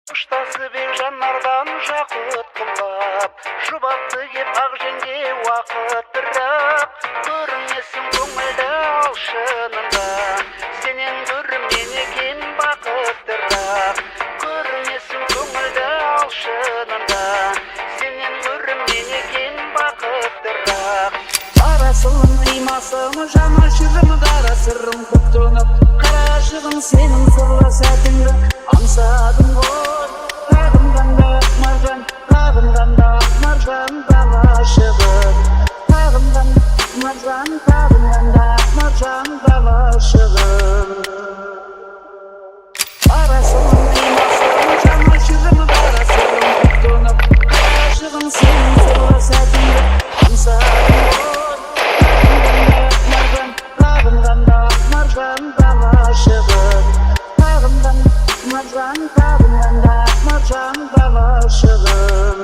Ұштасы бен жанардан жақұт құлап, жұбатты кеп ақ жеңге уақыт бірақ, көрінесің көңілді алшынында, сенен көрімнен екен бақыттырақ. Көрінесің көңілді алшынында, сенен көрімнен екен бақыттырақ. Арасылың имасың жана жүрім дара сырым көп тұнып, қара шығын сенің сырлы сәтіңді аңсадым ғой. Сағынғанда маржан, сағынғанда маржан дала шығып, сағынғанда маржан, сағынғанда маржан дала шығып. Арасылың имасың жана жүрім дара сырым көп тұнып, қара шығын сенің сырлы сәтіңді аңсадым ғой. Маржан дала шығып, сағынғанда маржан, сағынғанда маржан дала шығып.